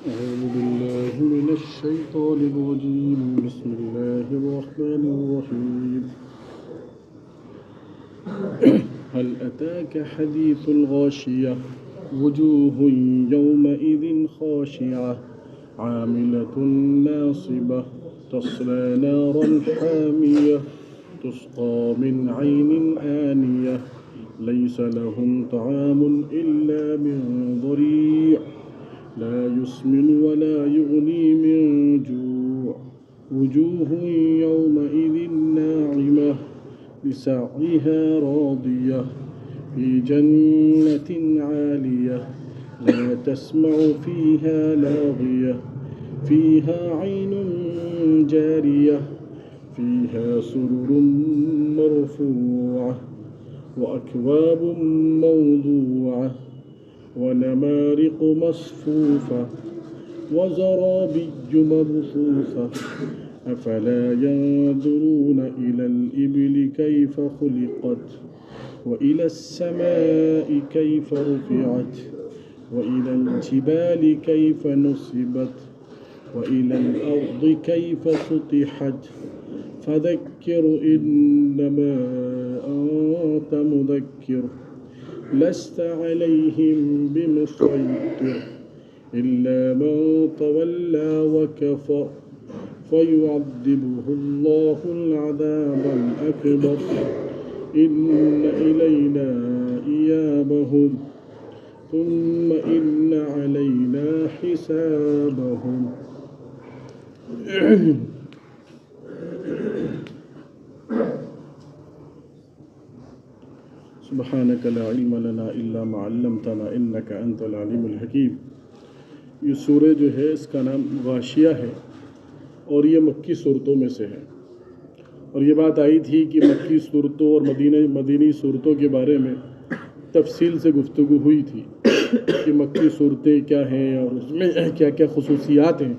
أعوذ بالله من الشيطان الرجيم بسم الله الرحمن الرحيم هل أتاك حديث الغاشية وجوه يومئذ خاشعة عاملة ناصبة تصلى نارا حامية تسقى من عين آنية ليس لهم طعام إلا من ضريع لا يسمن ولا يغني من جوع وجوه يومئذ ناعمة لسعيها راضية في جنة عالية لا تسمع فيها لاغية فيها عين جارية فيها سرر مرفوعة وأكواب موضوعة ونمارق مصفوفة وزرابي مبثوثة أفلا ينظرون إلى الإبل كيف خلقت وإلى السماء كيف رفعت وإلى الجبال كيف نصبت وإلى الأرض كيف سطحت فذكر إنما أنت مذكر لست عليهم بمسيطر إلا من تولى وكفر فيعذبه الله العذاب الأكبر إن إلينا إيابهم ثم إن علينا حسابهم سبحانك لا علم لنا إلا ما علمتنا إنك أنت العليم الحكيم. یہ سورہ جو ہے اس کا نام غاشیہ ہے اور یہ مکی صورتوں میں سے ہے. اور یہ بات آئی تھی کہ مکی صورتوں اور مدینی صورتوں کے بارے میں تفصیل سے گفتگو ہوئی تھی کہ مکی صورتیں کیا ہیں اور اس میں کیا کیا خصوصیات ہیں.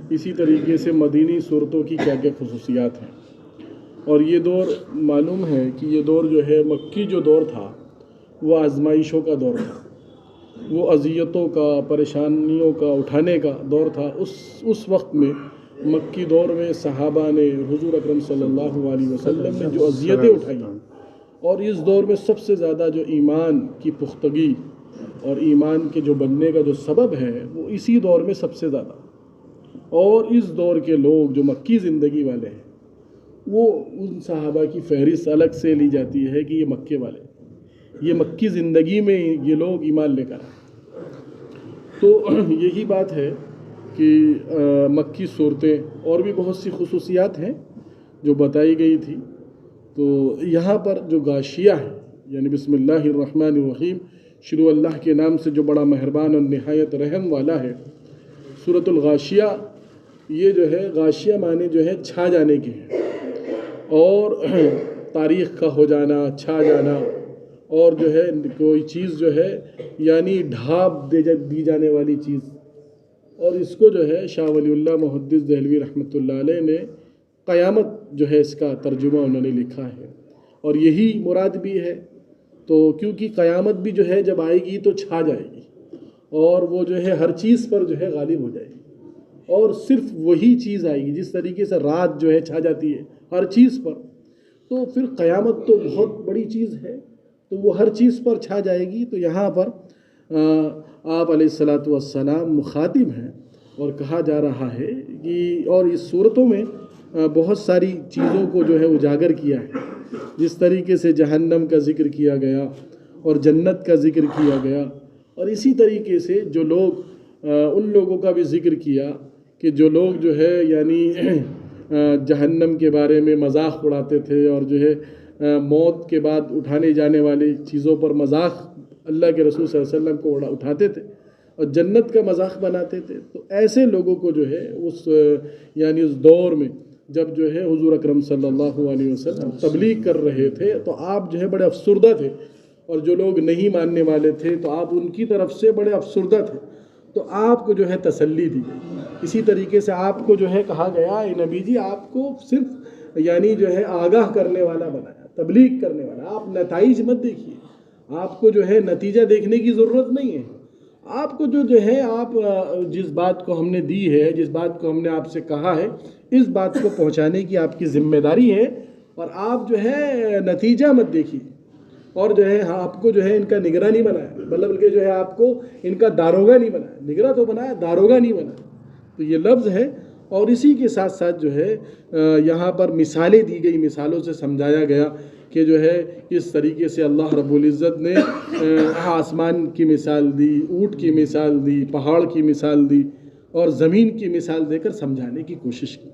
اسی طریقے سے مدینی صورتوں کی کیا کیا خصوصیات ہیں. اور یہ دور معلوم ہے کہ یہ دور جو ہے مکی جو دور تھا وہ آزمائشوں کا دور تھا، وہ اذیتوں کا پریشانیوں کا اٹھانے کا دور تھا. اس وقت میں مکی دور میں صحابہ نے حضور اکرم صلی اللہ علیہ وسلم نے جو اذیتیں اٹھائیں اور اس دور میں سب سے زیادہ جو ایمان کی پختگی اور ایمان کے جو بننے کا جو سبب ہے وہ اسی دور میں سب سے زیادہ. اور اس دور کے لوگ جو مکی زندگی والے ہیں وہ ان صحابہ کی فہرست الگ سے لی جاتی ہے کہ یہ مکے والے، یہ مکی زندگی میں یہ لوگ ایمان لے کر آئے. تو یہی بات ہے کہ مکی صورتیں اور بھی بہت سی خصوصیات ہیں جو بتائی گئی تھی. تو یہاں پر جو غاشیہ ہے یعنی بسم اللہ الرحمن الرحیم، شروع اللہ کے نام سے جو بڑا مہربان اور نہایت رحم والا ہے. سورۃ الغاشیہ یہ جو ہے غاشیہ معنی جو ہے چھا جانے کی ہے اور تاریخ کا ہو جانا، چھا جانا، اور جو ہے کوئی چیز جو ہے یعنی ڈھانپ دی جانے والی چیز. اور اس کو جو ہے شاہ ولی اللہ محدث دہلوی رحمۃ اللہ علیہ نے قیامت جو ہے اس کا ترجمہ انہوں نے لکھا ہے اور یہی مراد بھی ہے. تو کیونکہ قیامت بھی جو ہے جب آئے گی تو چھا جائے گی اور وہ جو ہے ہر چیز پر جو ہے غالب ہو جائے گی اور صرف وہی چیز آئے گی. جس طریقے سے رات جو ہے چھا جاتی ہے ہر چیز پر، تو پھر قیامت تو بہت بڑی چیز ہے تو وہ ہر چیز پر چھا جائے گی. تو یہاں پر آپ علیہ الصلاۃ والسلام مخاطب ہیں اور کہا جا رہا ہے کہ اور اس صورتوں میں بہت ساری چیزوں کو جو ہے اجاگر کیا ہے. جس طریقے سے جہنم کا ذکر کیا گیا اور جنت کا ذکر کیا گیا اور اسی طریقے سے جو لوگ ان لوگوں کا بھی ذکر کیا کہ جو لوگ جو ہے یعنی جہنم کے بارے میں مذاق اڑاتے تھے اور جو ہے موت کے بعد اٹھانے جانے والی چیزوں پر مذاق اللہ کے رسول صلی اللہ علیہ وسلم کو اٹھاتے تھے اور جنت کا مذاق بناتے تھے. تو ایسے لوگوں کو جو ہے اس دور میں جب جو ہے حضور اکرم صلی اللہ علیہ وسلم تبلیغ کر رہے تھے تو آپ جو ہے بڑے افسردہ تھے اور جو لوگ نہیں ماننے والے تھے تو آپ ان کی طرف سے بڑے افسردہ تھے. تو آپ کو جو ہے تسلی دی گئی. اسی طریقے سے آپ کو جو ہے کہا گیا اے نبی جی آپ کو صرف جو ہے آگاہ کرنے والا بنایا، تبلیغ کرنے والا. آپ نتائج مت دیکھیے، آپ کو جو ہے نتیجہ دیکھنے کی ضرورت نہیں ہے. آپ کو جو ہے آپ جس بات کو ہم نے دی ہے، جس بات کو ہم نے آپ سے کہا ہے، اس بات کو پہنچانے کی آپ کی ذمہ داری ہے، اور آپ جو ہے نتیجہ مت دیکھیے، اور جو ہے آپ کو جو ہے ان کا نگراں نہیں بنایا، مطلب بلکہ جو ہے آپ کو ان کا داروغہ نہیں بنایا، نگراں تو بنایا، داروغہ نہیں بنایا، تو یہ لفظ ہے۔ اور اسی کے ساتھ ساتھ جو ہے یہاں پر مثالیں دی گئی، مثالوں سے سمجھایا گیا کہ جو ہے کس طریقے سے اللہ رب العزت نے آسمان کی مثال دی، اونٹ کی مثال دی، پہاڑ کی مثال دی، اور زمین کی مثال دے کر سمجھانے کی کوشش کی۔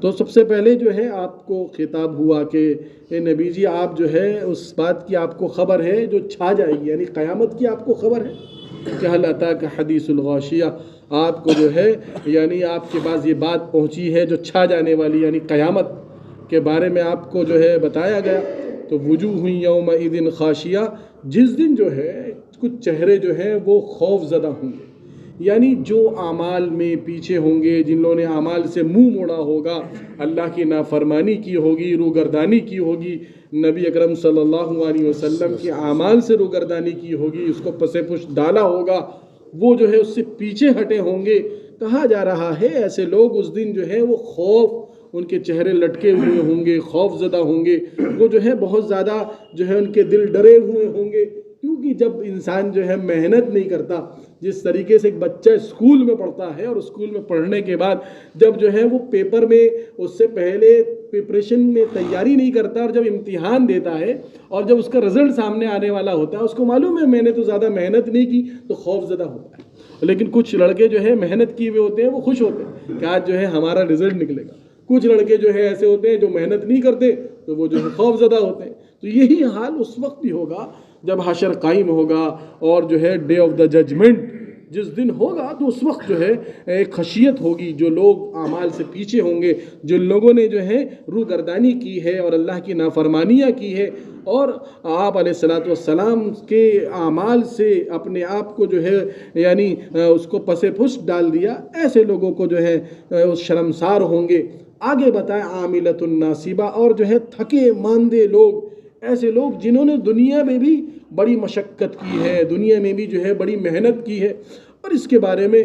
تو سب سے پہلے جو ہے آپ کو خطاب ہوا کہ اے نبی جی، آپ جو ہے اس بات کی آپ کو خبر ہے جو چھا جائے گی، یعنی قیامت کی آپ کو خبر ہے کہ حل اتاک حدیث الغاشیہ، آپ کو جو ہے یعنی آپ کے پاس یہ بات پہنچی ہے جو چھا جانے والی، یعنی قیامت کے بارے میں آپ کو جو ہے بتایا گیا۔ تو وجوہ یومئذ خاشیہ، جس دن جو ہے کچھ چہرے جو ہیں وہ خوف زدہ ہوں گے، یعنی جو اعمال میں پیچھے ہوں گے، جن لوگوں نے اعمال سے منہ موڑا ہوگا، اللہ کی نافرمانی کی ہوگی، روگردانی کی ہوگی، نبی اکرم صلی اللہ علیہ وسلم کے اعمال سے روگردانی کی ہوگی، اس کو پس پش ڈالا ہوگا، وہ جو ہے اس سے پیچھے ہٹے ہوں گے۔ کہا جا رہا ہے ایسے لوگ اس دن جو ہے وہ خوف، ان کے چہرے لٹکے ہوئے ہوں گے، خوف زدہ ہوں گے، وہ جو ہے بہت زیادہ جو ہے ان کے دل ڈرے ہوئے ہوں گے، کیونکہ جب انسان جو ہے محنت نہیں کرتا، جس طریقے سے ایک بچہ اسکول میں پڑھتا ہے اور اسکول میں پڑھنے کے بعد جب جو ہے وہ پیپر میں اس سے پہلے پریپریشن میں تیاری نہیں کرتا، اور جب امتحان دیتا ہے اور جب اس کا رزلٹ سامنے آنے والا ہوتا ہے، اس کو معلوم ہے میں نے تو زیادہ محنت نہیں کی، تو خوف زدہ ہوتا ہے۔ لیکن کچھ لڑکے جو ہے محنت کیے ہوئے ہوتے ہیں، وہ خوش ہوتے ہیں کہ آج جو ہے ہمارا رزلٹ نکلے گا۔ کچھ لڑکے جو ہے ایسے ہوتے ہیں جو محنت نہیں کرتے، تو وہ جو ہے خوف زدہ ہوتے ہیں۔ تو یہی حال اس وقت بھی ہوگا جب حشر قائم ہوگا، اور جو ہے ڈے آف دا ججمنٹ جس دن ہوگا، تو اس وقت جو ہے ایک خشیت ہوگی، جو لوگ اعمال سے پیچھے ہوں گے، جن لوگوں نے جو ہے روگردانی کی ہے اور اللہ کی نافرمانیاں کی ہے، اور آپ علیہ الصلوۃ والسلام کے اعمال سے اپنے آپ کو جو ہے یعنی اس کو پس پش ڈال دیا، ایسے لوگوں کو جو ہے شرمسار ہوں گے۔ آگے بتائیں عاملۃ الناصبہ، اور جو ہے تھکے ماندے لوگ، ایسے لوگ جنہوں نے دنیا میں بھی بڑی مشقت کی ہے، دنیا میں بھی جو ہے بڑی محنت کی ہے۔ اور اس کے بارے میں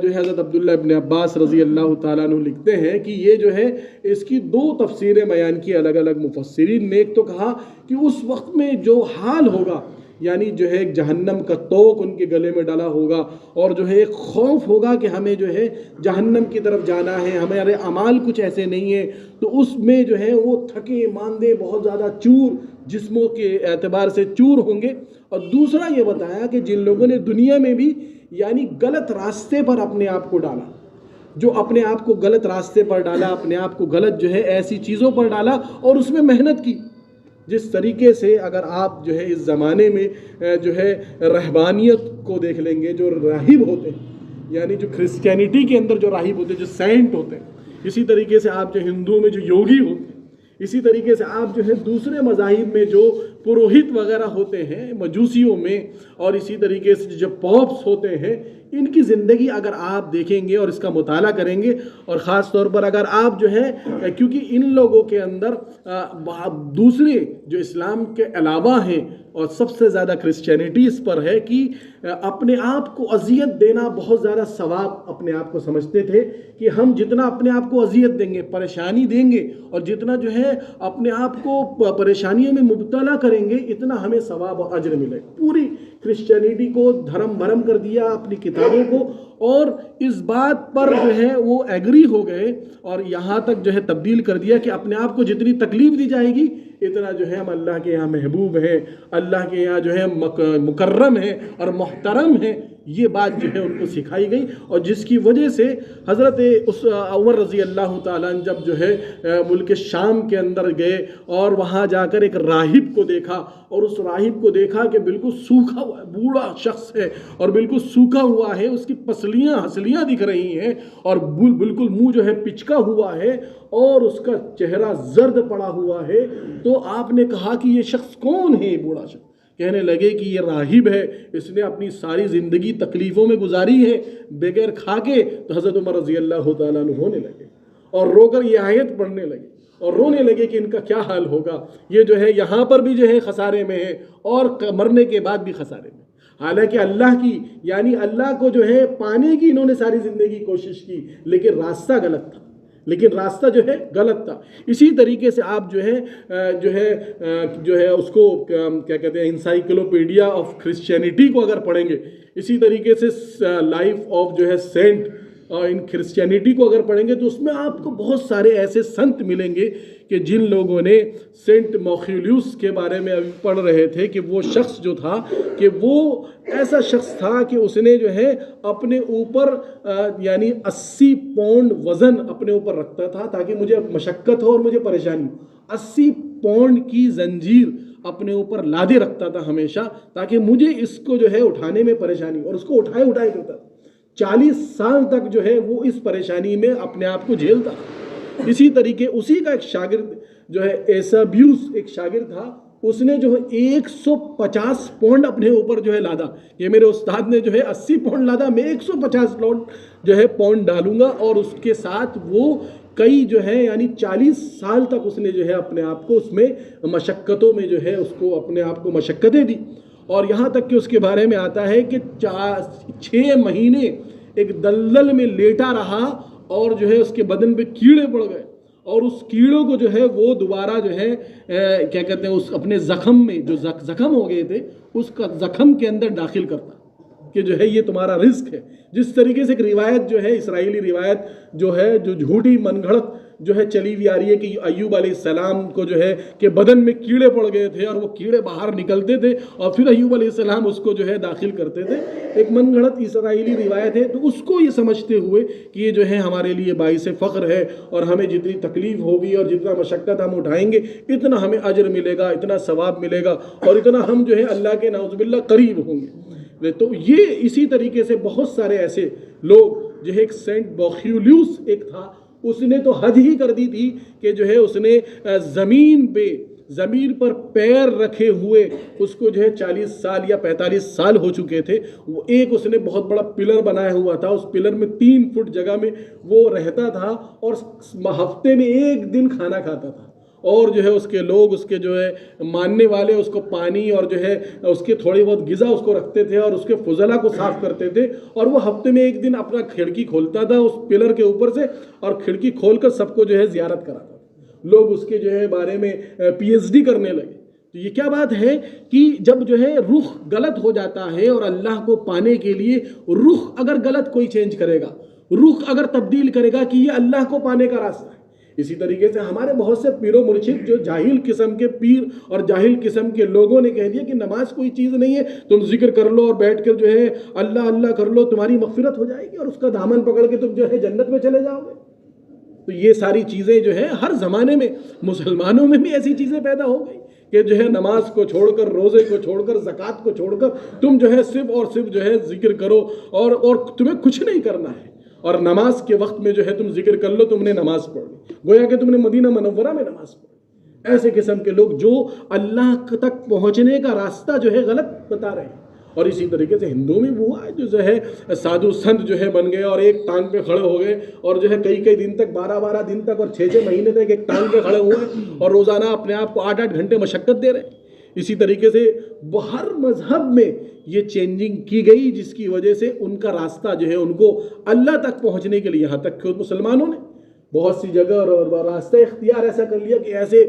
جو ہے حضرت عبداللہ ابن عباس رضی اللہ تعالیٰ عنہ لکھتے ہیں کہ یہ جو ہے اس کی دو تفسیریں بیان کی الگ الگ مفسرین نے۔ ایک تو کہا کہ اس وقت میں جو حال ہوگا، یعنی جو ہے ایک جہنم کا توق ان کے گلے میں ڈالا ہوگا، اور جو ہے ایک خوف ہوگا کہ ہمیں جو ہے جہنم کی طرف جانا ہے، ہمارے اعمال کچھ ایسے نہیں ہیں، تو اس میں جو ہے وہ تھکے ماندے بہت زیادہ چور، جسموں کے اعتبار سے چور ہوں گے۔ اور دوسرا یہ بتایا کہ جن لوگوں نے دنیا میں بھی یعنی غلط راستے پر اپنے آپ کو ڈالا، جو اپنے آپ کو غلط راستے پر ڈالا، اپنے آپ کو غلط جو ہے ایسی چیزوں پر ڈالا اور اس میں محنت کی۔ جس طریقے سے اگر آپ جو ہے اس زمانے میں جو ہے رہبانیت کو دیکھ لیں گے، جو راہب ہوتے ہیں، یعنی جو کرسچینٹی کے اندر جو راہب ہوتے ہیں، جو سینٹ ہوتے ہیں، اسی طریقے سے آپ جو ہندوؤں میں جو یوگی ہوتے ہیں، اسی طریقے سے آپ جو ہے دوسرے مذاہب میں جو پروہت وغیرہ ہوتے ہیں مجوسیوں میں، اور اسی طریقے سے جو پوپس ہوتے ہیں، ان کی زندگی اگر آپ دیکھیں گے اور اس کا مطالعہ کریں گے، اور خاص طور پر اگر آپ جو ہے کیونکہ ان لوگوں کے اندر دوسرے جو اسلام کے علاوہ ہیں، اور سب سے زیادہ کرسچینٹی اس پر ہے کہ اپنے آپ کو اذیت دینا بہت زیادہ ثواب اپنے آپ کو سمجھتے تھے، کہ ہم جتنا اپنے آپ کو اذیت دیں گے، پریشانی دیں گے، اور جتنا جو ہے اپنے آپ کو پریشانیوں میں مبتلا کریں گے، اتنا ہمیں ثواب اور اجر ملے۔ پوری کرسچینٹی کو دھرم بھرم کر دیا اپنی کتابوں کو، اور اس بات پر جو ہے وہ ایگری ہو گئے، اور یہاں تک جو ہے تبدیل کر دیا کہ اپنے آپ کو جتنی تکلیف دی جائے گی، اتنا جو ہے ہم اللہ کے یہاں محبوب ہیں، اللہ کے یہاں جو ہے مکرم ہے اور محترم ہے۔ یہ بات جو ہے ان کو سکھائی گئی، اور جس کی وجہ سے حضرت عمر رضی اللہ تعالیٰ عنہ جب جو ہے ملک شام کے اندر گئے، اور وہاں جا کر ایک راہب کو دیکھا، اور اس راہب کو دیکھا کہ بالکل سوکھا ہوا ہے، بوڑھا شخص ہے اور بالکل سوکھا ہوا ہے، اس کی پسلیاں ہسلیاں دکھ رہی ہیں، اور بالکل منہ جو ہے پچکا ہوا ہے، اور اس کا چہرہ زرد پڑا ہوا ہے۔ تو آپ نے کہا کہ یہ شخص کون ہے؟ یہ بوڑھا شخص کہنے لگے کہ یہ راہب ہے، اس نے اپنی ساری زندگی تکلیفوں میں گزاری ہے بغیر کھا کے۔ تو حضرت عمر رضی اللہ تعالیٰ عنہ ہونے لگے، اور رو کر یہ آیت پڑھنے لگے، اور رونے لگے کہ ان کا کیا حال ہوگا، یہ جو ہے یہاں پر بھی جو ہے خسارے میں ہے، اور مرنے کے بعد بھی خسارے میں۔ حالانکہ اللہ کی یعنی اللہ کو جو ہے پانے کی انہوں نے ساری زندگی کوشش کی، لیکن راستہ غلط تھا، غلط تھا۔ اسی طریقے سے آپ جو ہے اس کو کیا کہتے ہیں، انسائکلوپیڈیا آف کرسچینٹی کو اگر پڑھیں گے، اسی طریقے سے لائف آف جو ہے سینٹ ان کرسچینٹی کو اگر پڑھیں گے تو اس میں آپ کو بہت سارے ایسے سنت ملیں گے کہ جن لوگوں نے سینٹ موخیلیوس کے بارے میں ابھی پڑھ رہے تھے کہ وہ شخص جو تھا کہ وہ ایسا شخص تھا کہ اس نے جو ہے اپنے اوپر یعنی 80 پاؤنڈ وزن اپنے اوپر رکھتا تھا تاکہ مجھے مشقت ہو اور مجھے پریشانی ہو۔ 80 پاؤنڈ کی زنجیر اپنے اوپر لادے رکھتا تھا ہمیشہ تاکہ مجھے اس کو جو ہے اٹھانے میں پریشانی ہو، اور اس کو اٹھائے کرتا تھا۔ 40 سال تک جو ہے وہ اس پریشانی میں اپنے آپ کو جھیلتا۔ اسی طریقے اسی کا ایک شاگرد جو ہے ایسابیوس ایک شاگرد تھا، اس نے جو ہے 150 پاؤنڈ اپنے اوپر جو ہے لادا، یہ میرے استاد نے جو ہے 80 پاؤنڈ لادا، میں 150 پاؤنڈ ڈالوں گا، اور اس کے ساتھ وہ کئی جو ہے یعنی 40 سال تک اس نے جو ہے اپنے آپ کو اس میں مشقتوں میں جو ہے اس کو اپنے آپ کو مشقتیں دی، اور یہاں تک کہ اس کے بارے میں آتا ہے کہ 6 مہینے ایک دلدل میں لیٹا رہا، اور جو ہے اس کے بدن پہ کیڑے پڑ گئے، اور اس کیڑوں کو جو ہے وہ دوبارہ جو ہے کیا کہتے ہیں اس اپنے زخم میں جو زخم ہو گئے تھے اس کا زخم کے اندر داخل کرتا کہ جو ہے یہ تمہارا رزق ہے۔ جس طریقے سے ایک روایت جو ہے اسرائیلی روایت جو ہے جو جھوٹی من گھڑت جو ہے چلی ہوئی آ رہی ہے کہ ایوب علیہ السلام کو جو ہے کہ بدن میں کیڑے پڑ گئے تھے اور وہ کیڑے باہر نکلتے تھے اور پھر ایوب علیہ السلام اس کو جو ہے داخل کرتے تھے، ایک من گھڑت اسرائیلی روایت ہے۔ تو اس کو یہ سمجھتے ہوئے کہ یہ جو ہے ہمارے لیے باعث فخر ہے اور ہمیں جتنی تکلیف ہوگی اور جتنا مشقت ہم اٹھائیں گے اتنا ہمیں اجر ملے گا، اتنا ثواب ملے گا، اور اتنا ہم جو ہے اللہ کے نعوذ باللہ قریب ہوں گے۔ تو یہ اسی طریقے سے بہت سارے ایسے لوگ جو ہے ایک سینٹ موخیلیوس ایک تھا، اس نے تو حد ہی کر دی تھی کہ جو ہے اس نے زمین پر پیر رکھے ہوئے اس کو جو ہے 40 سال یا 45 سال ہو چکے تھے، وہ ایک اس نے بہت بڑا پلر بنایا ہوا تھا، اس پلر میں 3 فٹ جگہ میں وہ رہتا تھا اور ہفتے میں 1 دن کھانا کھاتا تھا، اور جو ہے اس کے لوگ اس کے جو ہے ماننے والے اس کو پانی اور جو ہے اس کے تھوڑی بہت غذا اس کو رکھتے تھے اور اس کے فضلہ کو صاف کرتے تھے، اور وہ ہفتے میں 1 دن اپنا کھڑکی کھولتا تھا اس پلر کے اوپر سے اور کھڑکی کھول کر سب کو جو ہے زیارت کراتا تھا۔ لوگ اس کے جو ہے بارے میں پی ایچ ڈی کرنے لگے۔ تو یہ کیا بات ہے کہ جب جو ہے رخ غلط ہو جاتا ہے اور اللہ کو پانے کے لیے رخ اگر غلط کوئی چینج کرے گا، رخ اگر تبدیل کرے گا کہ یہ اللہ کو پانے کا راستہ ہے۔ اسی طریقے سے ہمارے بہت سے پیر و مرشد جو جاہل قسم کے پیر اور جاہل قسم کے لوگوں نے کہہ دیا کہ نماز کوئی چیز نہیں ہے، تم ذکر کر لو اور بیٹھ کر جو ہے اللہ اللہ کر لو، تمہاری مغفرت ہو جائے گی اور اس کا دامن پکڑ کے تم جو ہے جنت میں چلے جاؤ گے۔ تو یہ ساری چیزیں جو ہے ہر زمانے میں مسلمانوں میں بھی ایسی چیزیں پیدا ہو گئی کہ جو ہے نماز کو چھوڑ کر، روزے کو چھوڑ کر، زکوٰۃ کو چھوڑ کر تم جو ہے صرف اور صرف جو ہے ذکر کرو اور تمہیں کچھ نہیں کرنا ہے، اور نماز کے وقت میں جو ہے تم ذکر کر لو، تم نے نماز پڑھ لی، گویا کہ تم نے مدینہ منورہ میں نماز پڑھی۔ ایسے قسم کے لوگ جو اللہ تک پہنچنے کا راستہ جو ہے غلط بتا رہے ہیں۔ اور اسی طریقے سے ہندوؤں میں وہ ہے جو ہے سادھو سنت جو ہے بن گئے اور ایک ٹانگ پہ کھڑے ہو گئے اور جو ہے کئی دن تک 12 دن تک اور 6 مہینے تک ایک ٹانگ پہ کھڑے ہوئے اور روزانہ اپنے آپ کو 8 گھنٹے مشقت دے رہے ہیں۔ اسی طریقے سے ہر مذہب میں یہ چینجنگ کی گئی جس کی وجہ سے ان کا راستہ جو ہے ان کو اللہ تک پہنچنے کے لیے، یہاں تک کہ مسلمانوں نے بہت سی جگہ اور راستہ اختیار ایسا کر لیا کہ ایسے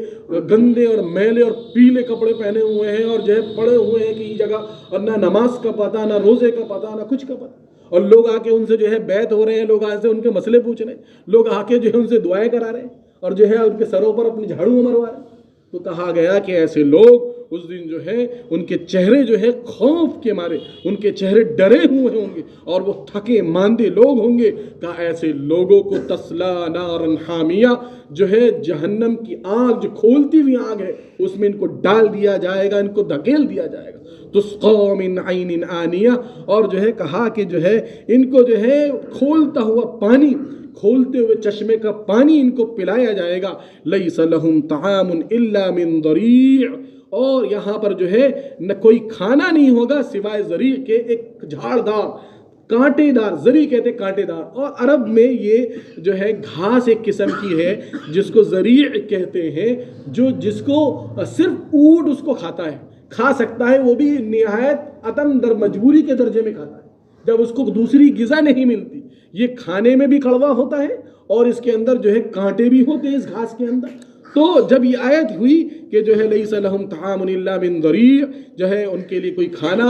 گندے اور میلے اور پیلے کپڑے پہنے ہوئے ہیں اور جو ہے پڑے ہوئے ہیں کہ یہ جگہ، اور نہ نماز کا پتہ، نہ روزے کا پتہ، نہ کچھ کا پتہ، اور لوگ آ کے ان سے جو ہے بیعت ہو رہے ہیں، لوگ آ سے ان کے مسئلے پوچھ رہے ہیں، لوگ آ کے جو ہے ان سے دعائیں کرا رہے ہیں اور جو ہے ان کے سروں پر اپنی جھاڑو مروا رہے ہیں۔ تو کہا گیا کہ ایسے لوگ اس دن جو ہے ان کے چہرے جو ہے خوف کے مارے، ان کے چہرے ڈرے ہوئے ہوں گے اور وہ تھکے ماندے لوگ ہوں گے۔ کہ ایسے لوگوں کو تسلا نارن حامیہ جو ہے جہنم کی آگ، جو کھولتی ہوئی آگ ہے، اس میں ان کو ڈال دیا جائے گا، ان کو دھکیل دیا جائے گا۔ تسقا من عین آنیہ، اور جو ہے کہا کہ جو ہے ان کو جو ہے کھولتا ہوا پانی، کھولتے ہوئے چشمے کا پانی ان کو پلایا جائے گا۔ لیس لہم طعام الا من ضریع، اور یہاں پر جو ہے نہ کوئی کھانا نہیں ہوگا سوائے ضریع کے، ایک جھاڑ دار کانٹے دار، ضریع کہتے کانٹے دار، اور عرب میں یہ جو ہے گھاس ایک قسم کی ہے جس کو ضریع کہتے ہیں، جس کو صرف اونٹ اس کو کھاتا ہے، کھا سکتا ہے، وہ بھی نہایت عطن در مجبوری کے درجے میں کھاتا ہے، جب اس کو دوسری غذا نہیں ملتی. یہ کھانے میں بھی کڑوا ہوتا ہے اور اس کے اندر جو ہے کانٹے بھی ہوتے ہیں اس گھاس کے اندر. تو جب یہ آیت ہوئی کہ جو ہے لیس لہم طعام الا من ضریع، جو ہے ان کے لیے کوئی کھانا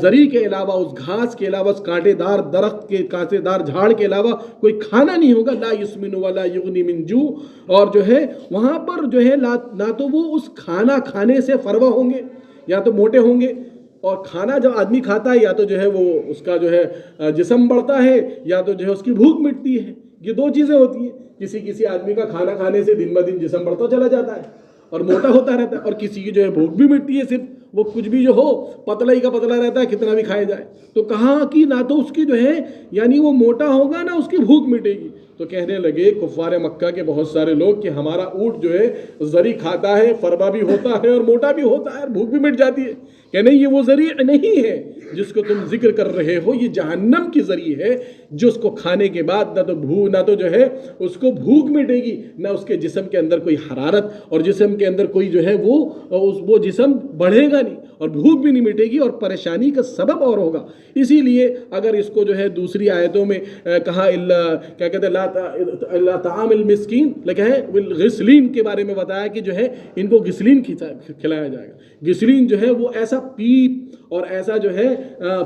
ضریع کے علاوہ، اس گھاس کے علاوہ، اس کانٹے دار درخت کے کانٹے دار جھاڑ کے علاوہ کوئی کھانا نہیں ہوگا، لا یسمن ولا یغنی من جوع. اور جو ہے وہاں پر جو ہے نہ تو وہ اس کھانا کھانے سے فروا ہوں گے، یا تو موٹے ہوں گے. اور کھانا جب آدمی کھاتا ہے یا تو جو ہے وہ اس کا جو ہے جسم بڑھتا ہے، یا تو جو ہے اس کی بھوک مٹتی ہے. یہ دو چیزیں ہوتی ہیں. کسی آدمی کا کھانا کھانے سے دن بہ دن جسم بڑھتا چلا جاتا ہے اور موٹا ہوتا رہتا ہے، اور کسی کی جو ہے بھوک بھی مٹتی ہے، صرف وہ کچھ بھی جو ہو پتلا ہی کا پتلا رہتا ہے، کتنا بھی کھائے جائے. تو کہا کہ نہ تو اس کی جو ہے یعنی وہ موٹا ہوگا، نہ اس کی بھوک مٹے گی. تو کہنے لگے کفار مکہ کے بہت سارے لوگ کہ ہمارا اونٹ جو ہے ذریع کھاتا ہے، فربا بھی ہوتا ہے اور موٹا بھی ہوتا ہے اور بھوک بھی مٹ جاتی ہے. کہ نہیں، یہ وہ ذریع نہیں ہے جس کو تم ذکر کر رہے ہو، یہ جہنم کی ذریع ہے جو اس کو کھانے کے بعد نہ تو جو ہے اس کو بھوک مٹے گی، نہ اس کے جسم کے اندر کوئی حرارت، اور جسم کے اندر کوئی جو ہے وہ جسم بڑھے گا نہیں، اور بھوک بھی نہیں مٹے گی، اور پریشانی کا سبب اور ہوگا. اسی لیے اگر اس کو جو ہے دوسری آیتوں میں کہا کیا کہتے ہیں لا طعام المسکین، لکھا ہے غسلین کے بارے میں بتایا کہ جو ہے ان کو غسلین کھلایا جائے گا. غسلین جو ہے وہ ایسا پیپ اور ایسا جو ہے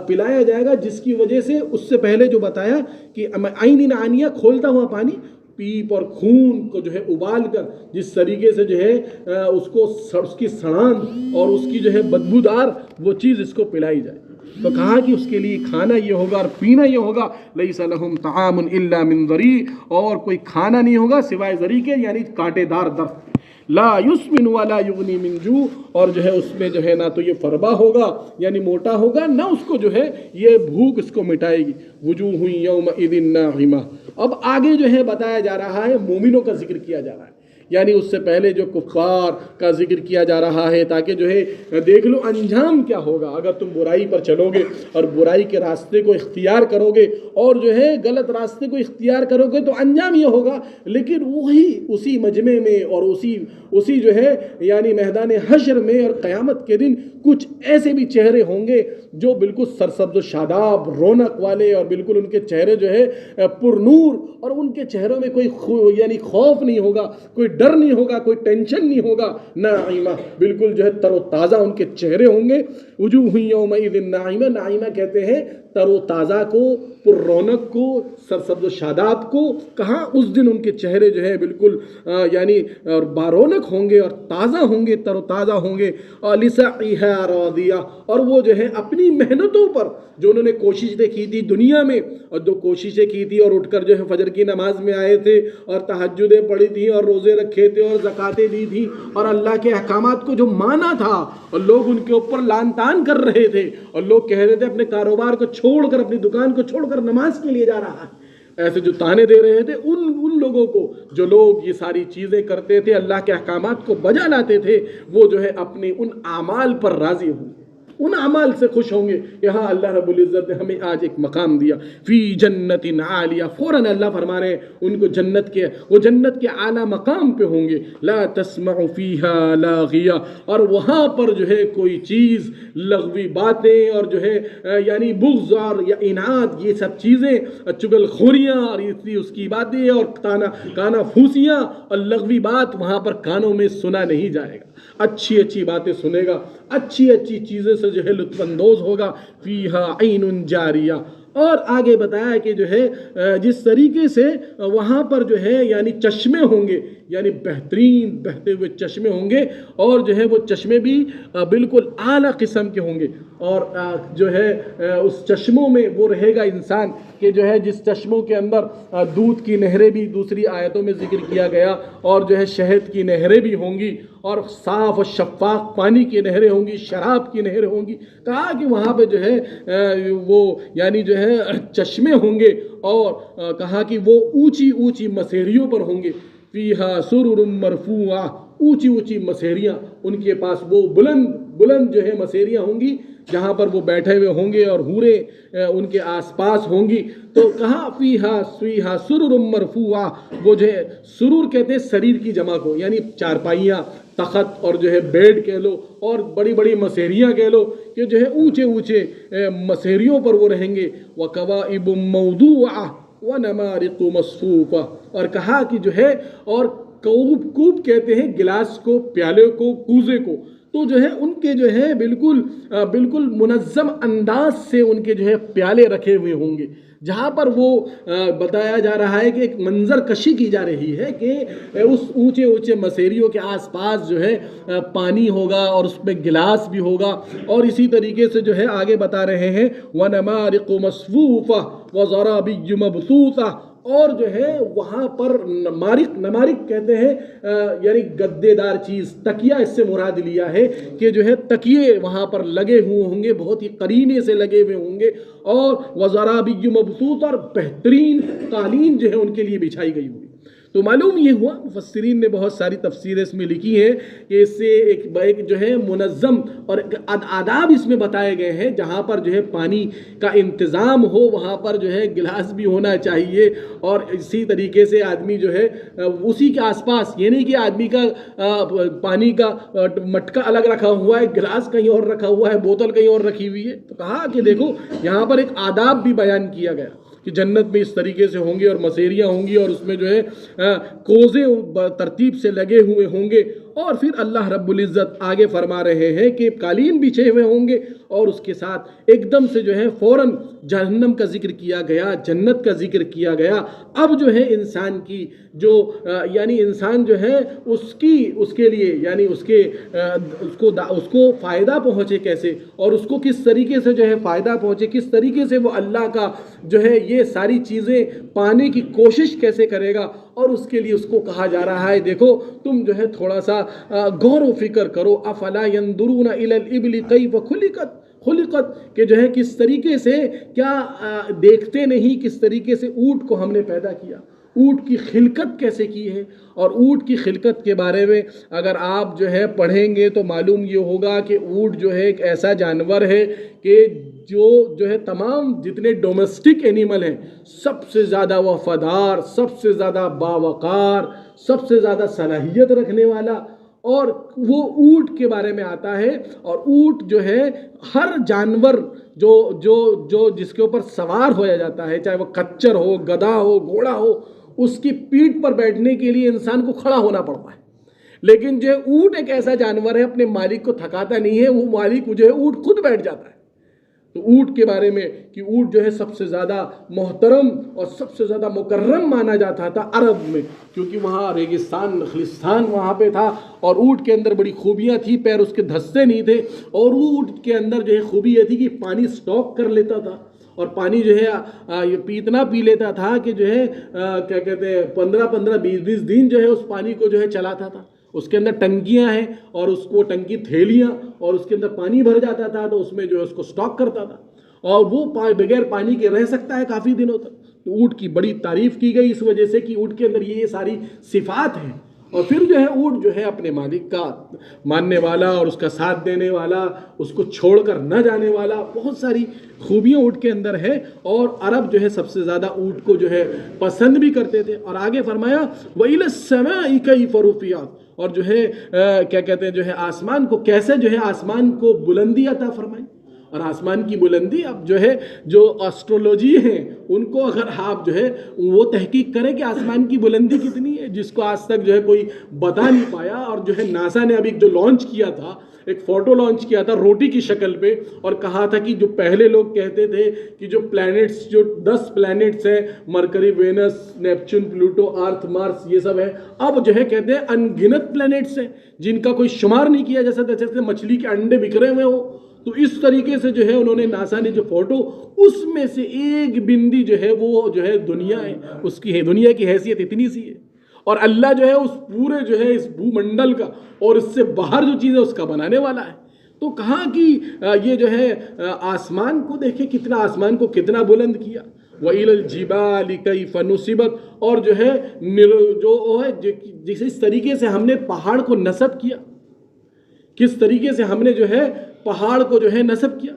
پلایا جائے گا جس کی وجہ سے اس سے پہلے جو بتایا کہ عین آنیہ کھولتا ہوا پانی، پیپ اور خون کو جو ہے ابال کر جس طریقے سے جو ہے اس کی سڑان اور اس کی جو ہے بدبودار وہ چیز اس کو پلائی جائے. تو کہا کہ اس کے لیے کھانا یہ ہوگا اور پینا یہ ہوگا، لیس لہم طعام الا من ضریع، اور کوئی کھانا نہیں ہوگا سوائے ضریع کے، یعنی کانٹے دار درخت. لا یسمن ولا یغنی من جوع، اور جو ہے اس میں جو ہے نہ تو یہ فربا ہوگا یعنی موٹا ہوگا، نہ اس کو جو ہے یہ بھوک اس کو مٹائے گی. وجوہ یومئذ ناعمہ. اب آگے جو ہے بتایا جا رہا ہے مومنوں کا ذکر کیا جا رہا ہے، یعنی اس سے پہلے جو کفار کا ذکر کیا جا رہا ہے تاکہ جو ہے دیکھ لو انجام کیا ہوگا اگر تم برائی پر چلو گے اور برائی کے راستے کو اختیار کرو گے اور جو ہے غلط راستے کو اختیار کرو گے تو انجام یہ ہوگا. لیکن وہی اسی مجمع میں اور اسی جو ہے یعنی میدان حشر میں اور قیامت کے دن کچھ ایسے بھی چہرے ہوں گے جو بالکل سرسبز و شاداب رونق والے، اور بالکل ان کے چہرے جو ہے پر نور، اور ان کے چہروں میں کوئی یعنی خوف نہیں ہوگا، کوئی ڈر نہیں ہوگا، کوئی ٹینشن نہیں ہوگا. ناعمہ، بالکل جو ہے تر و تازہ ان کے چہرے ہوں گے. وجوہ یومئذ ناعمہ، ناعمہ کہتے ہیں تر و تازہ کو، پر رونق کو، سرسبز و شاداب کو. کہاں اس دن ان کے چہرے جو ہے بالکل یعنی بارونق ہوں گے اور تازہ ہوں گے، تر و تازہ ہوں گے. اور لسعیہا راضیہ، اور وہ جو ہے اپنی محنتوں پر جو انہوں نے کوششیں کی تھی دنیا میں، اور جو کوششیں کی تھی اور اٹھ کر جو ہے فجر کی نماز میں آئے تھے اور تہجدیں پڑھی تھی اور روزے رکھے تھے اور زکاتیں دی تھی اور اللہ کے احکامات کو جو مانا تھا، اور لوگ ان کے اوپر لان تان کر رہے تھے اور لوگ کہہ رہے تھے اپنے کاروبار کو چھوڑ کر، اپنی دکان کو چھوڑ کر نماز کے لیے جا رہا ہے، ایسے جو تانے دے رہے تھے ان لوگوں کو، جو لوگ یہ ساری چیزیں کرتے تھے، اللہ کے احکامات کو بجا لاتے تھے، وہ جو ہے اپنے ان اعمال پر راضی ہوں گے، ان اعمال سے خوش ہوں گے. یہاں اللہ رب العزت نے ہمیں آج ایک مقام دیا، فی جنت عالیہ. فوراً اللہ فرما رہے ہیں ان کو وہ جنت کے اعلیٰ مقام پہ ہوں گے. لا تسمع فیہا لاغیہ، اور وہاں پر جو ہے کوئی چیز لغوی باتیں اور جو ہے یعنی بغض اور یا اناد، یہ سب چیزیں، چگل خوریاں اور اس کی باتیں اور کانا پھوسیاں اور لغوی بات وہاں پر کانوں میں سنا نہیں جائے گا. اچھی اچھی باتیں سنے گا، اچھی اچھی چیزیں سے جو ہے لطف اندوز ہوگا. فیہا عین جاریہ. اور آگے بتایا کہ جو ہے جس طریقے سے وہاں پر جو ہے یعنی چشمے ہوں گے، یعنی بہترین بہتے ہوئے چشمے ہوں گے، اور جو ہے وہ چشمے بھی بالکل اعلیٰ قسم کے ہوں گے. اور جو ہے اس چشموں میں وہ رہے گا انسان کہ جو ہے جس چشموں کے اندر دودھ کی نہریں بھی دوسری آیتوں میں ذکر کیا گیا، اور جو ہے شہد کی نہریں بھی ہوں گی، اور صاف و شفاف پانی کی نہریں ہوں گی، شراب کی نہریں ہوں گی. کہا کہ وہاں پہ جو ہے وہ یعنی جو ہے چشمے ہوں گے، اور کہا کہ وہ اونچی اونچی مسیریوں پر ہوں گے. فیہا سرر مرفوعہ، اونچی اونچی مسیریاں ان کے پاس، وہ بلند بلند جو ہے مسیریاں ہوں گی جہاں پر وہ بیٹھے ہوئے ہوں گے اور حوریں ان کے آس پاس ہوں گی. تو کہاں فیہا سرر مرفوعہ، وہ جو ہے سرور کہتے ہیں سریر کی جمع کو، یعنی چارپائیاں، تخت اور جو ہے بیڈ کہہ لو اور بڑی بڑی مسیریاں کہہ لو کہ جو ہے اونچے اونچے مسیریوں پر وہ رہیں گے. وَكَوَائِبٌ مَوْضُوعَةٌ وَنَمَارِقُ مَصْفُوفَةٌ، اور کہا کہ جو ہے اور کوب کہتے ہیں گلاس کو، پیالے کو، کوزے کو، تو جو ہے ان کے جو ہے بالکل منظم انداز سے ان کے جو ہے پیالے رکھے ہوئے ہوں گے. جہاں پر وہ بتایا جا رہا ہے کہ ایک منظر کشی کی جا رہی ہے کہ اس اونچے اونچے مسیریوں کے آس پاس جو ہے پانی ہوگا اور اس میں گلاس بھی ہوگا. اور اسی طریقے سے جو ہے آگے بتا رہے ہیں وَنَمَارِقُ مَصْفُوفَةٌ وَزَرَابِيُّ مَبْثُوثَةٌ، اور جو ہے وہاں پر نمارق کہتے ہیں یعنی گدے دار چیز، تکیہ اس سے مراد لیا ہے کہ جو ہے تکیے وہاں پر لگے ہوئے ہوں گے، بہت ہی قرینے سے لگے ہوئے ہوں گے. اور وَزَرَابِيُّ مَبْثُوثَةٌ، اور بہترین قالین جو ہے ان کے لیے بچھائی گئی ہوگی. تو معلوم یہ ہوا، مفسرین نے بہت ساری تفسیریں اس میں لکھی ہیں کہ اس سے ایک جو ہے منظم اور آداب اس میں بتائے گئے ہیں. جہاں پر جو ہے پانی کا انتظام ہو وہاں پر جو ہے گلاس بھی ہونا چاہیے، اور اسی طریقے سے آدمی جو ہے اسی کے آس پاس، یہ نہیں کہ آدمی کا پانی کا مٹکا الگ رکھا ہوا ہے، گلاس کہیں اور رکھا ہوا ہے، بوتل کہیں اور رکھی ہوئی ہے. تو کہا کہ دیکھو یہاں پر ایک آداب بھی بیان کیا گیا کہ جنت میں اس طریقے سے ہوں گے اور مسیریاں ہوں گی اور اس میں جو ہے کوزے ترتیب سے لگے ہوئے ہوں گے. اور پھر اللہ رب العزت آگے فرما رہے ہیں کہ قالین بچھے ہوئے ہوں گے، اور اس کے ساتھ ایک دم سے جو ہے فوراً جہنم کا ذکر کیا گیا، جنت کا ذکر کیا گیا. اب جو ہے انسان کی جو یعنی انسان جو ہے اس کے لیے یعنی اس کو فائدہ پہنچے کیسے، اور اس کو کس طریقے سے جو ہے فائدہ پہنچے، کس طریقے سے وہ اللہ کا جو ہے یہ ساری چیزیں پانے کی کوشش کیسے کرے گا. اور اس کے لیے اس کو کہا جا رہا ہے دیکھو تم جو ہے تھوڑا سا غور و فکر کرو. افلا ينظرون الى الابل كيف خلقت، کہ جو ہے کس طریقے سے، کیا دیکھتے نہیں کس طریقے سے اونٹ کو ہم نے پیدا کیا، اونٹ کی خلقت کیسے کی ہے. اور اونٹ کی خلقت کے بارے میں اگر آپ جو ہے پڑھیں گے تو معلوم یہ ہوگا کہ اونٹ جو ہے ایک ایسا جانور ہے کہ جو ہے تمام جتنے ڈومیسٹک اینیمل ہیں سب سے زیادہ وفادار، سب سے زیادہ باوقار، سب سے زیادہ صلاحیت رکھنے والا. اور وہ اونٹ کے بارے میں آتا ہے. اور اونٹ جو ہے ہر جانور جو جس کے اوپر سوار ہویا جاتا ہے، چاہے وہ کچر ہو، گدھا ہو، گھوڑا ہو، اس کی پیٹھ پر بیٹھنے کے لیے انسان کو کھڑا ہونا پڑتا ہے. لیکن جو اونٹ ایک ایسا جانور ہے اپنے مالک کو تھکاتا نہیں ہے، وہ مالک جو ہے اونٹ خود بیٹھ جاتا ہے. تو اونٹ کے بارے میں کہ اونٹ جو ہے سب سے زیادہ محترم اور سب سے زیادہ مکرم مانا جاتا تھا عرب میں، کیونکہ وہاں ریگستان نخلستان وہاں پہ تھا. اور اونٹ کے اندر بڑی خوبیاں تھی، پیر اس کے دھستے نہیں تھے. اور اونٹ کے اندر جو ہے خوبی یہ تھی کہ پانی سٹاک کر لیتا تھا، اور پانی جو ہے اتنا پی لیتا تھا کہ جو ہے کیا کہتے ہیں 15 20 دن جو ہے اس پانی کو جو ہے چلاتا تھا. اس کے اندر ٹنکیاں ہیں اور اس کو ٹنکی تھیلیاں، اور اس کے اندر پانی بھر جاتا تھا تو اس میں جو ہے اس کو سٹاک کرتا تھا، اور وہ بغیر پانی کے رہ سکتا ہے کافی دنوں تک. تو اونٹ کی بڑی تعریف کی گئی اس وجہ سے کہ اونٹ کے اندر یہ ساری صفات ہیں. اور پھر جو ہے اونٹ جو ہے اپنے مالک کا ماننے والا اور اس کا ساتھ دینے والا، اس کو چھوڑ کر نہ جانے والا، بہت ساری خوبیاں اونٹ کے اندر ہے. اور عرب جو ہے سب سے زیادہ اونٹ کو جو ہے پسند بھی کرتے تھے. اور آگے فرمایا وَإِلَى السَّمَاءِ كَيْفَ رُفِعَتْ، اور جو ہے کیا کہتے ہیں جو ہے آسمان کو کیسے جو ہے آسمان کو بلندی عطا فرمائی. اور آسمان کی بلندی اب جو ہے جو ایسٹرولوجی ہیں ان کو اگر آپ جو ہے وہ تحقیق کریں کہ آسمان کی بلندی کتنی ہے، جس کو آج تک جو ہے کوئی بتا نہیں پایا. اور جو ہے ناسا نے ابھی جو لانچ کیا تھا، ایک فوٹو لانچ کیا تھا روٹی کی شکل پہ، اور کہا تھا کہ جو پہلے لوگ کہتے تھے کہ جو پلانٹس، جو 10 پلانٹس ہیں، مرکری، وینس، نیپچون، پلوٹو، ارتھ، مارس، یہ سب ہے، اب جو ہے کہتے ہیں ان گنت پلانٹس ہیں جن کا کوئی شمار نہیں کیا جیسے مچھلی کے انڈے بکھرے ہوئے ہو. تو اس طریقے سے جو ہے انہوں نے ناسا نے جو فوٹو، اس میں سے ایک بندی جو ہے وہ جو ہے دنیا ہے، اس کی دنیا کی حیثیت اتنی سی ہے. اور اللہ جو ہے اس پورے جو ہے اس بھو منڈل کا اور اس سے باہر جو چیز ہے اس کا بنانے والا ہے. تو کہاں کی یہ جو ہے آسمان کو دیکھیں، کتنا آسمان کو کتنا بلند کیا. وَإِلَى الْجِبَالِ كَيْفَ نُصِبَتْ، اور جو ہے جس طریقے سے ہم نے پہاڑ کو نصب کیا کس طریقے سے ہم نے جو ہے پہاڑ کو جو ہے نصب کیا.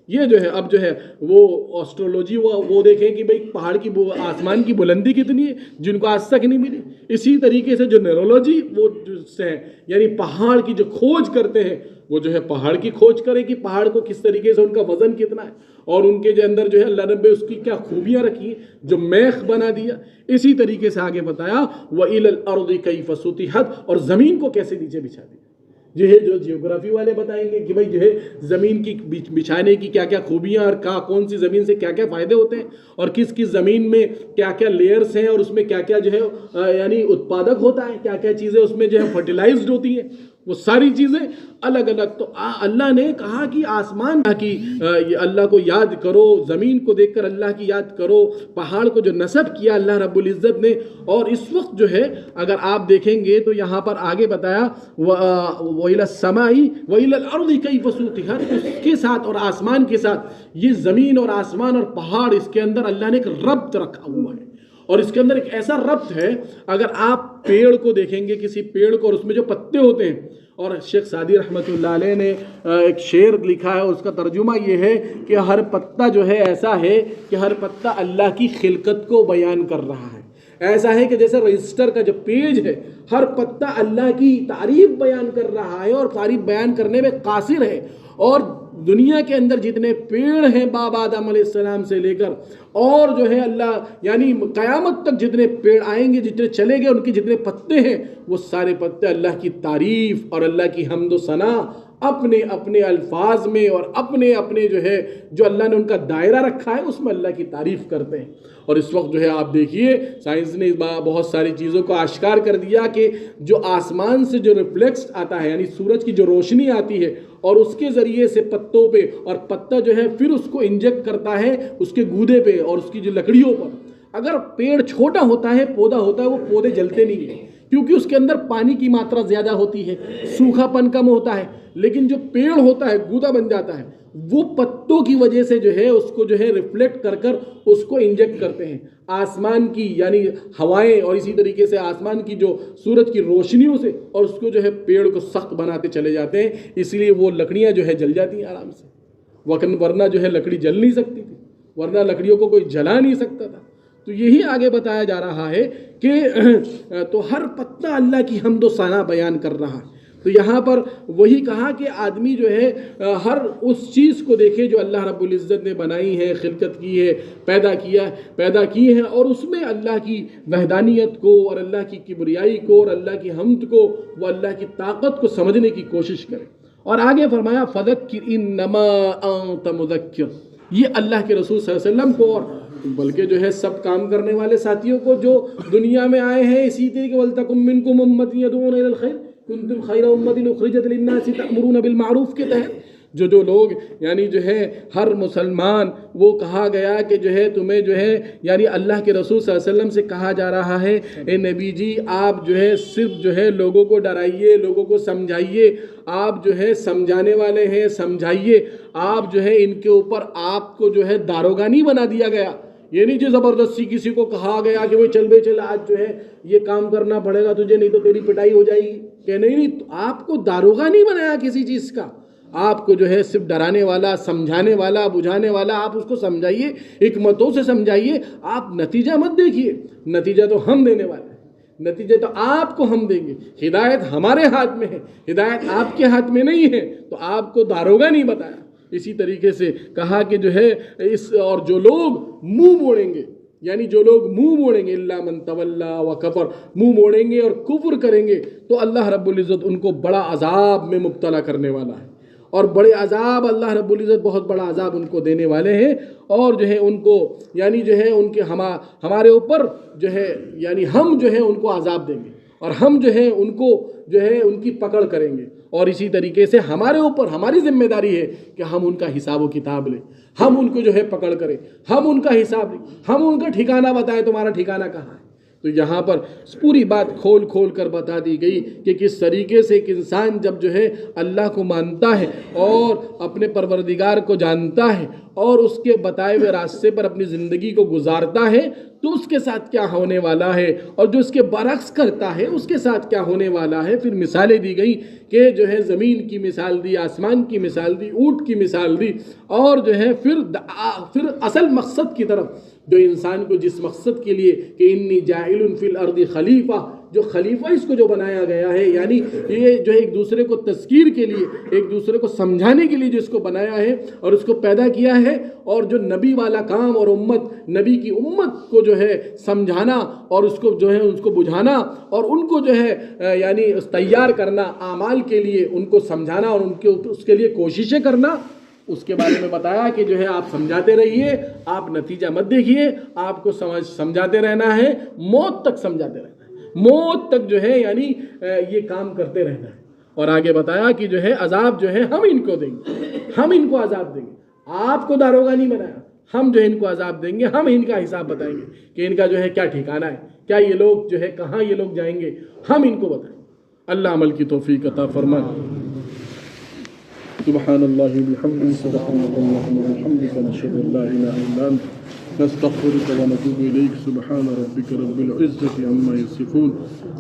یہ جو ہے اب جو ہے وہ آسٹرولوجی وہ دیکھیں کہ بھئی پہاڑ کی آسمان کی بلندی کتنی ہے جن کو آج تک نہیں ملی. اسی طریقے سے جو نیورولوجی وہ سے ہے یعنی پہاڑ کی جو کھوج کرتے ہیں وہ جو ہے پہاڑ کی کھوج کرے کہ پہاڑ کو کس طریقے سے ان کا وزن کتنا ہے اور ان کے جو اندر جو ہے اللہ نے اس کی کیا خوبیاں رکھی ہیں جو میخ بنا دیا. اسی طریقے سے آگے بتایا وَإِلَى الْأَرْضِ كَيْفَ سُطِحَتْ اور زمین کو کیسے نیچے بچھا دیا. جو ہے جو جیوگرافی والے بتائیں گے کہ بھائی جو ہے زمین کی بچھانے کی کیا کیا خوبیاں اور کون سی زمین سے کیا کیا فائدے ہوتے ہیں اور کس کس زمین میں کیا کیا لیئرز ہیں اور اس میں کیا کیا جو ہے یعنی اتپادک ہوتا ہے, کیا کیا چیزیں اس میں جو ہے فرٹیلائزڈ ہوتی ہیں, وہ ساری چیزیں الگ الگ. تو اللہ نے کہا کہ آسمان کی اللہ کو یاد کرو, زمین کو دیکھ کر اللہ کی یاد کرو, پہاڑ کو جو نصب کیا اللہ رب العزت نے. اور اس وقت جو ہے اگر آپ دیکھیں گے تو یہاں پر آگے بتایا وَإِلَى السَّمَاءِ وَإِلَى الْأَرْضِ كَيْفَ سُطِحَتْ, اس کے ساتھ اور آسمان کے ساتھ یہ زمین اور آسمان اور پہاڑ اس کے اندر اللہ نے ایک ربط رکھا ہوا ہے. اور اس کے اندر ایک ایسا ربط ہے, اگر آپ پیڑ کو دیکھیں گے کسی پیڑ کو اور اس میں جو پتے ہوتے ہیں, اور شیخ سعدی رحمۃ اللہ علیہ نے ایک شعر لکھا ہے, اس کا ترجمہ یہ ہے کہ ہر پتا جو ہے ایسا ہے کہ ہر پتا اللہ کی خلقت کو بیان کر رہا ہے. ایسا ہے کہ جیسے رجسٹر کا جو پیج ہے ہر پتا اللہ کی تعریف بیان کر رہا ہے اور تعریف بیان کرنے میں قاصر ہے. اور دنیا کے اندر جتنے پیڑ ہیں باب آدم علیہ السلام سے لے کر اور جو ہے اللہ یعنی قیامت تک جتنے پیڑ آئیں گے, جتنے چلے گئے, ان کے جتنے پتے ہیں وہ سارے پتے اللہ کی تعریف اور اللہ کی حمد و ثنا اپنے اپنے الفاظ میں اور اپنے اپنے جو ہے جو اللہ نے ان کا دائرہ رکھا ہے اس میں اللہ کی تعریف کرتے ہیں. اور اس وقت جو ہے آپ دیکھیے سائنس نے بہت ساری چیزوں کو آشکار کر دیا کہ جو آسمان سے جو ریفلیکس آتا ہے یعنی سورج کی جو روشنی آتی ہے اور اس کے ذریعے سے پتوں پہ, اور پتا جو ہے پھر اس کو انجیکٹ کرتا ہے اس کے گودے پہ اور اس کی جو لکڑیوں پر. اگر پیڑ چھوٹا ہوتا ہے, پودا ہوتا ہے, وہ پودے جلتے نہیں ہیں کیونکہ اس کے اندر پانی کی ماترا زیادہ ہوتی ہے, سوکھا پن کم ہوتا ہے. لیکن جو پیڑ ہوتا ہے گودا بن جاتا ہے, وہ پتوں کی وجہ سے جو ہے اس کو جو ہے ریفلیکٹ کر کر اس کو انجیکٹ کرتے ہیں آسمان کی یعنی ہوائیں, اور اسی طریقے سے آسمان کی جو سورج کی روشنیوں سے, اور اس کو جو ہے پیڑ کو سخت بناتے چلے جاتے ہیں. اس لیے وہ لکڑیاں جو ہے جل جاتی ہیں آرام سے, ورنہ جو ہے لکڑی جل نہیں سکتی تھی, ورنہ لکڑیوں کو کوئی جلا نہیں سکتا تھا. تو یہی آگے بتایا جا رہا ہے کہ تو ہر پتا اللہ کی حمد و ثنا بیان کر رہا ہے. تو یہاں پر وہی کہا کہ آدمی جو ہے ہر اس چیز کو دیکھے جو اللہ رب العزت نے بنائی ہے, خلقت کی ہے, پیدا کی ہے, اور اس میں اللہ کی وحدانیت کو اور اللہ کی کبریائی کو اور اللہ کی حمد کو, وہ اللہ کی طاقت کو سمجھنے کی کوشش کرے. اور آگے فرمایا فذکر انما انت مذکر, یہ اللہ کے رسول صلی اللہ علیہ وسلم کو اور بلکہ جو ہے سب کام کرنے والے ساتھیوں کو جو دنیا میں آئے ہیں اسی طریقے وَلْتَكُن مِّنكُمْ أُمَّةٌ يَدْعُونَ إِلَى الْخَيْرِ كُنتُمْ خَيْرَ أُمَّةٍ أُخْرِجَتْ لِلنَّاسِ تَأْمُرُونَ بِالْمَعْرُوفِ کے تحت جو لوگ یعنی جو ہے ہر مسلمان وہ کہا گیا کہ جو ہے تمہیں جو ہے یعنی اللہ کے رسول صلی اللہ علیہ وسلم سے کہا جا رہا ہے اے نبی جی آپ جو ہے صرف جو ہے لوگوں کو ڈرائیے, لوگوں کو سمجھائیے, آپ جو ہے سمجھانے والے ہیں, سمجھائیے. آپ جو ہے ان کے اوپر آپ کو جو ہے داروغہ نہیں بنا دیا گیا, یہ نہیں جو زبردستی کسی کو کہا گیا کہ وہ چل بے چل آج جو ہے یہ کام کرنا پڑے گا تجھے نہیں تو تیری پٹائی ہو جائے گی, کہ نہیں آپ کو داروغہ نہیں بنایا کسی چیز کا, آپ کو جو ہے صرف ڈرانے والا, سمجھانے والا, بجھانے والا. آپ اس کو سمجھائیے, حکمتوں سے سمجھائیے, آپ نتیجہ مت دیکھیے, نتیجہ تو ہم دینے والے ہیں, نتیجہ تو آپ کو ہم دیں گے. ہدایت ہمارے ہاتھ میں ہے, ہدایت آپ کے ہاتھ میں نہیں ہے, تو آپ کو داروغہ نہیں بتایا. اسی طریقے سے کہا کہ جو ہے اور جو لوگ منہ موڑیں گے یعنی جو لوگ منہ موڑیں گے الا من تولا و کفر, منہ موڑیں گے اور کفر کریں گے تو اللہ رب العزت ان کو بڑا عذاب میں مبتلا کرنے والا ہے. اور بڑے عذاب اللہ رب العزت بہت بڑا عذاب ان کو دینے والے ہیں. اور جو ہے ان کو یعنی جو ہے ان کے ہمارے اوپر جو ہے یعنی ہم جو ہے ان کو عذاب دیں گے اور ہم جو ہے ان کو جو ہے ان کی پکڑ کریں گے. اور اسی طریقے سے ہمارے اوپر ہماری ذمہ داری ہے کہ ہم ان کا حساب و کتاب لیں, ہم ان کو جو ہے پکڑ کریں, ہم ان کا حساب لیں, ہم ان کا ٹھکانہ بتائیں تمہارا ٹھکانہ کہاں ہے. تو یہاں پر پوری بات کھول کھول کر بتا دی گئی کہ کس طریقے سے ایک انسان جب جو ہے اللہ کو مانتا ہے اور اپنے پروردگار کو جانتا ہے اور اس کے بتائے ہوئے راستے پر اپنی زندگی کو گزارتا ہے تو اس کے ساتھ کیا ہونے والا ہے، اور جو اس کے برعکس کرتا ہے اس کے ساتھ کیا ہونے والا ہے۔ پھر مثالیں دی گئی کہ جو ہے زمین کی مثال دی، آسمان کی مثال دی، اونٹ کی مثال دی، اور جو ہے پھر اصل مقصد کی طرف، جو انسان کو جس مقصد کے لیے کہ انی جاعل فی الارض خلیفہ، جو خلیفہ اس کو جو بنایا گیا ہے، یعنی یہ جو ہے ایک دوسرے کو تذکیر کے لیے، ایک دوسرے کو سمجھانے کے لیے جو اس کو بنایا ہے اور اس کو پیدا کیا ہے، اور جو نبی والا کام اور نبی کی امت کو جو ہے سمجھانا اور اس کو جو ہے اس کو بجھانا اور ان کو جو ہے یعنی تیار کرنا اعمال کے لیے، ان کو سمجھانا اور اس کے لیے کوششیں کرنا، اس کے بارے میں بتایا کہ جو ہے آپ سمجھاتے رہیے، آپ نتیجہ مت دیکھیے، آپ کو سمجھاتے رہنا ہے، موت تک سمجھاتے رہنا ہے، موت تک جو ہے یعنی یہ کام کرتے رہنا ہے۔ اور آگے بتایا کہ جو ہے عذاب جو ہے ہم ان کو دیں گے، ہم ان کو عذاب دیں گے، آپ کو داروغہ نہیں بنایا، ہم جو ہے ان کو عذاب دیں گے، ہم ان کا حساب بتائیں گے کہ ان کا جو ہے کیا ٹھکانہ ہے، کیا یہ لوگ جو ہے کہاں یہ لوگ جائیں گے، ہم ان کو بتائیں گے۔ اللہ عمل کی توفیق عطا فرمائے۔ سبحان اللہ بحمدہ، سبحانک اللہم وبحمدک، نشہد ان لا الہ الا انت، نستغفرک ونتوب الیک۔ سبحان ربک رب العزة عما یصفون،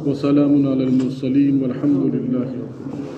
وسلام علی المرسلین، والحمد للہ رب العالمین۔